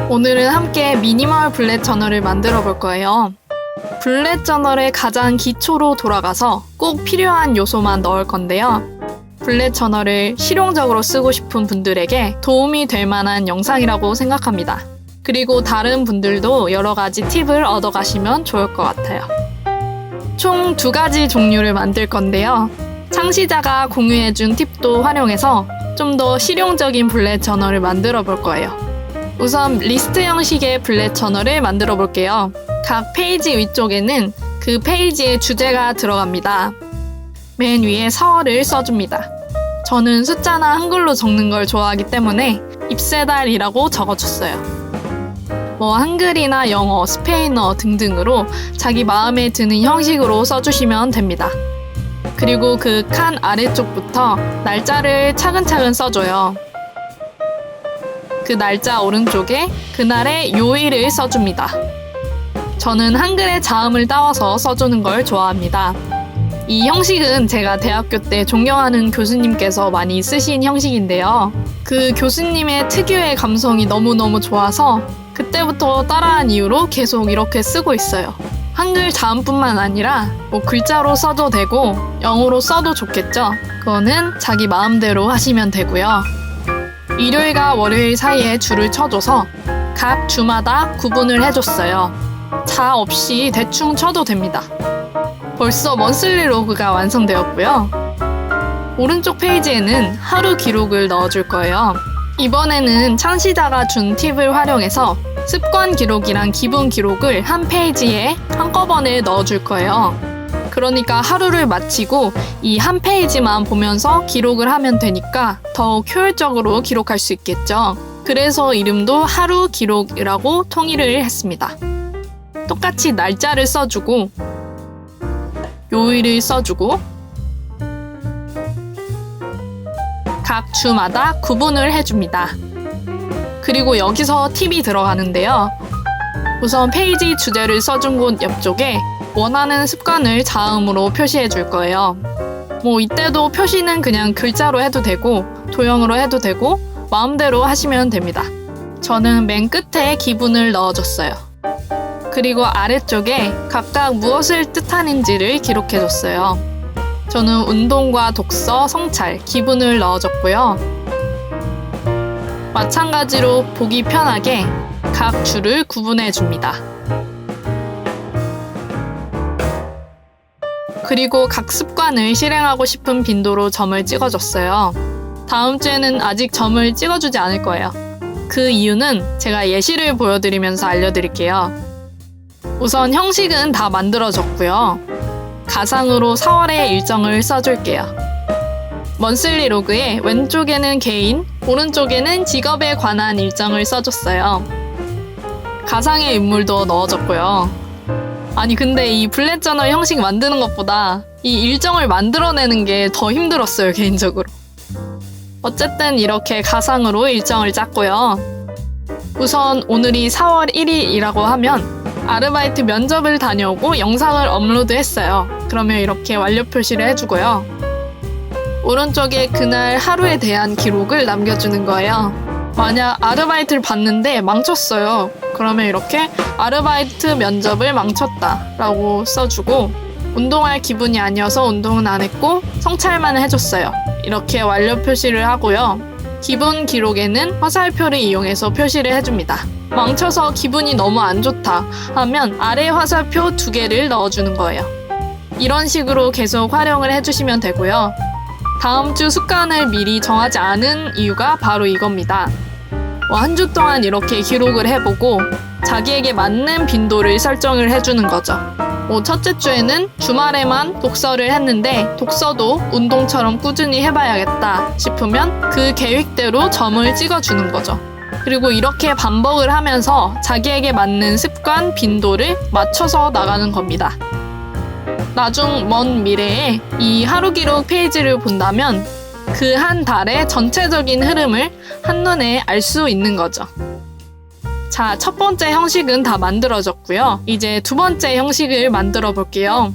오늘은 함께 미니멀 블렛 저널을 만들어 볼 거예요. 블렛 저널의 가장 기초로 돌아가서 꼭 필요한 요소만 넣을 건데요. 블렛 저널을 실용적으로 쓰고 싶은 분들에게 도움이 될 만한 영상이라고 생각합니다. 그리고 다른 분들도 여러 가지 팁을 얻어가시면 좋을 것 같아요. 총 2가지 종류를 만들 건데요. 창시자가 공유해준 팁도 활용해서 좀 더 실용적인 블렛 저널을 만들어 볼 거예요. 우선 리스트 형식의 블렛 저널을 만들어 볼게요. 각 페이지 위쪽에는 그 페이지의 주제가 들어갑니다. 맨 위에 4월을 써줍니다. 저는 숫자나 한글로 적는 걸 좋아하기 때문에 잎새달이라고 적어줬어요. 한글이나 영어, 스페인어 등등으로 자기 마음에 드는 형식으로 써주시면 됩니다. 그리고 그 칸 아래쪽부터 날짜를 차근차근 써줘요. 그 날짜 오른쪽에 그날의 요일을 써줍니다. 저는 한글의 자음을 따와서 써주는 걸 좋아합니다. 이 형식은 제가 대학교 때 존경하는 교수님께서 많이 쓰신 형식인데요. 그 교수님의 특유의 감성이 너무너무 좋아서 그때부터 따라한 이유로 계속 이렇게 쓰고 있어요. 한글 자음뿐만 아니라 글자로 써도 되고 영어로 써도 좋겠죠? 그거는 자기 마음대로 하시면 되고요. 일요일과 월요일 사이에 줄을 쳐줘서 각 주마다 구분을 해줬어요. 자 없이 대충 쳐도 됩니다. 벌써 먼슬리 로그가 완성되었고요. 오른쪽 페이지에는 하루 기록을 넣어줄 거예요. 이번에는 창시자가 준 팁을 활용해서 습관 기록이랑 기분 기록을 한 페이지에 한꺼번에 넣어줄 거예요. 그러니까 하루를 마치고 이 한 페이지만 보면서 기록을 하면 되니까 더욱 효율적으로 기록할 수 있겠죠. 그래서 이름도 하루 기록이라고 통일을 했습니다. 똑같이 날짜를 써주고 요일을 써주고 각 주마다 구분을 해줍니다. 그리고 여기서 팁이 들어가는데요. 우선 페이지 주제를 써준 곳 옆쪽에 원하는 습관을 자음으로 표시해 줄 거예요. 이때도 표시는 그냥 글자로 해도 되고 도형으로 해도 되고 마음대로 하시면 됩니다. 저는 맨 끝에 기분을 넣어줬어요. 그리고 아래쪽에 각각 무엇을 뜻하는지를 기록해 줬어요. 저는 운동과 독서, 성찰, 기분을 넣어줬고요. 마찬가지로 보기 편하게 각 줄을 구분해 줍니다. 그리고 각 습관을 실행하고 싶은 빈도로 점을 찍어줬어요. 다음 주에는 아직 점을 찍어주지 않을 거예요. 그 이유는 제가 예시를 보여드리면서 알려드릴게요. 우선 형식은 다 만들어졌고요. 가상으로 4월의 일정을 써줄게요. 먼슬리 로그에 왼쪽에는 개인, 오른쪽에는 직업에 관한 일정을 써줬어요. 가상의 인물도 넣어줬고요. 근데 이 블렛 저널 형식 만드는 것보다 이 일정을 만들어내는 게 더 힘들었어요, 개인적으로. 어쨌든 이렇게 가상으로 일정을 짰고요. 우선 오늘이 4월 1일이라고 하면 아르바이트 면접을 다녀오고 영상을 업로드했어요. 그러면 이렇게 완료 표시를 해주고요. 오른쪽에 그날 하루에 대한 기록을 남겨주는 거예요. 만약 아르바이트를 봤는데 망쳤어요. 그러면 이렇게 아르바이트 면접을 망쳤다 라고 써주고 운동할 기분이 아니어서 운동은 안 했고 성찰만 해줬어요. 이렇게 완료 표시를 하고요. 기분 기록에는 화살표를 이용해서 표시를 해줍니다. 망쳐서 기분이 너무 안 좋다 하면 아래 화살표 2개를 넣어주는 거예요. 이런 식으로 계속 활용을 해주시면 되고요. 다음 주 습관을 미리 정하지 않은 이유가 바로 이겁니다. 한 주 동안 이렇게 기록을 해보고 자기에게 맞는 빈도를 설정을 해주는 거죠. 첫째 주에는 주말에만 독서를 했는데 독서도 운동처럼 꾸준히 해봐야겠다 싶으면 그 계획대로 점을 찍어주는 거죠. 그리고 이렇게 반복을 하면서 자기에게 맞는 습관 빈도를 맞춰서 나가는 겁니다. 나중 먼 미래에 이 하루 기록 페이지를 본다면 그 한 달의 전체적인 흐름을 한눈에 알 수 있는 거죠. 자, 첫 번째 형식은 다 만들어졌고요. 이제 두 번째 형식을 만들어 볼게요.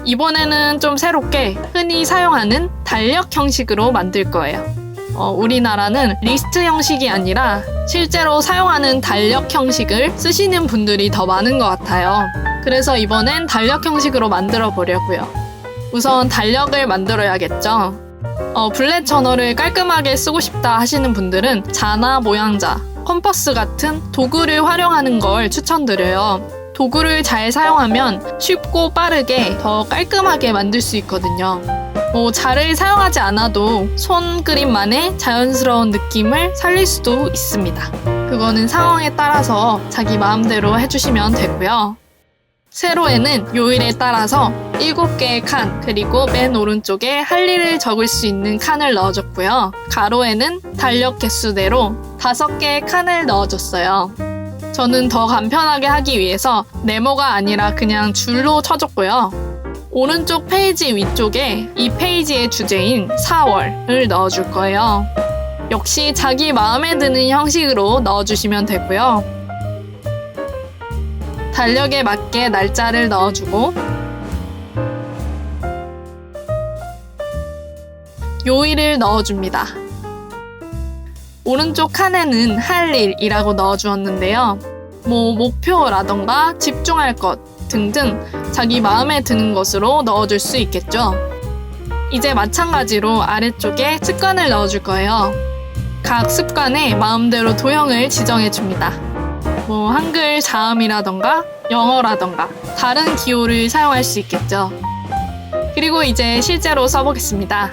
이번에는 좀 새롭게 흔히 사용하는 달력 형식으로 만들 거예요. 우리나라는 리스트 형식이 아니라 실제로 사용하는 달력 형식을 쓰시는 분들이 더 많은 것 같아요. 그래서 이번엔 달력 형식으로 만들어 보려고요. 우선 달력을 만들어야겠죠. 블렛 저널을 깔끔하게 쓰고 싶다 하시는 분들은 자나 모양자, 컴퍼스 같은 도구를 활용하는 걸 추천드려요. 도구를 잘 사용하면 쉽고 빠르게 더 깔끔하게 만들 수 있거든요. 자를 사용하지 않아도 손그림만의 자연스러운 느낌을 살릴 수도 있습니다. 그거는 상황에 따라서 자기 마음대로 해주시면 되고요. 세로에는 요일에 따라서 7개의 칸, 그리고 맨 오른쪽에 할 일을 적을 수 있는 칸을 넣어줬고요. 가로에는 달력 개수대로 5개의 칸을 넣어줬어요. 저는 더 간편하게 하기 위해서 네모가 아니라 그냥 줄로 쳐줬고요. 오른쪽 페이지 위쪽에 이 페이지의 주제인 4월을 넣어줄 거예요. 역시 자기 마음에 드는 형식으로 넣어주시면 되고요. 달력에 맞게 날짜를 넣어주고 요일을 넣어줍니다. 오른쪽 칸에는 할 일이라고 넣어주었는데요. 목표라던가 집중할 것 등등 자기 마음에 드는 것으로 넣어줄 수 있겠죠. 이제 마찬가지로 아래쪽에 습관을 넣어줄 거예요. 각 습관에 마음대로 도형을 지정해줍니다. 한글 자음이라던가 영어라던가 다른 기호를 사용할 수 있겠죠. 그리고 이제 실제로 써보겠습니다.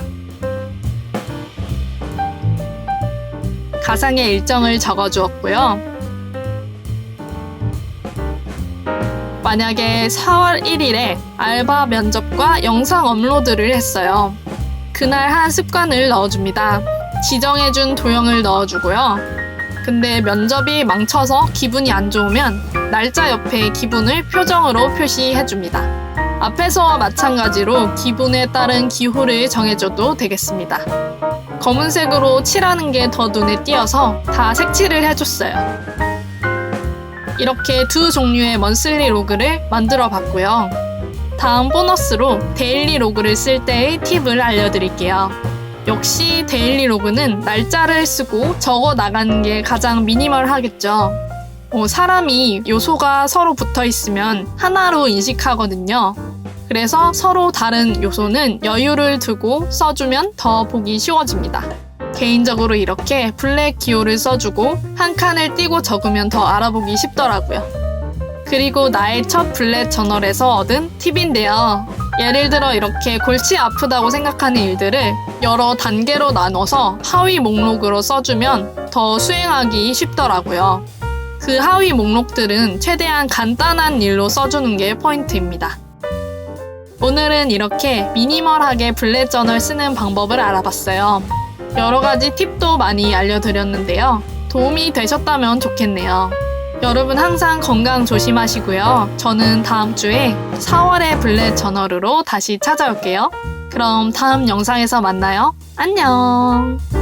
가상의 일정을 적어주었고요. 만약에 4월 1일에 알바 면접과 영상 업로드를 했어요. 그날 한 습관을 넣어줍니다. 지정해준 도형을 넣어주고요. 근데 면접이 망쳐서 기분이 안 좋으면 날짜 옆에 기분을 표정으로 표시해줍니다. 앞에서와 마찬가지로 기분에 따른 기호를 정해줘도 되겠습니다. 검은색으로 칠하는 게 더 눈에 띄어서 다 색칠을 해줬어요. 이렇게 두 종류의 먼슬리 로그를 만들어 봤고요. 다음 보너스로 데일리 로그를 쓸 때의 팁을 알려드릴게요. 역시 데일리 로그는 날짜를 쓰고 적어 나가는 게 가장 미니멀하겠죠. 사람이 요소가 서로 붙어 있으면 하나로 인식하거든요. 그래서 서로 다른 요소는 여유를 두고 써주면 더 보기 쉬워집니다. 개인적으로 이렇게 블랙 기호를 써주고 한 칸을 띄고 적으면 더 알아보기 쉽더라고요. 그리고 나의 첫 블렛 저널에서 얻은 팁인데요. 예를 들어 이렇게 골치 아프다고 생각하는 일들을 여러 단계로 나눠서 하위 목록으로 써주면 더 수행하기 쉽더라고요. 그 하위 목록들은 최대한 간단한 일로 써주는 게 포인트입니다. 오늘은 이렇게 미니멀하게 블렛 저널 쓰는 방법을 알아봤어요. 여러 가지 팁도 많이 알려드렸는데요. 도움이 되셨다면 좋겠네요. 여러분 항상 건강 조심하시고요. 저는 다음 주에 4월의 블렛 저널으로 다시 찾아올게요. 그럼 다음 영상에서 만나요. 안녕!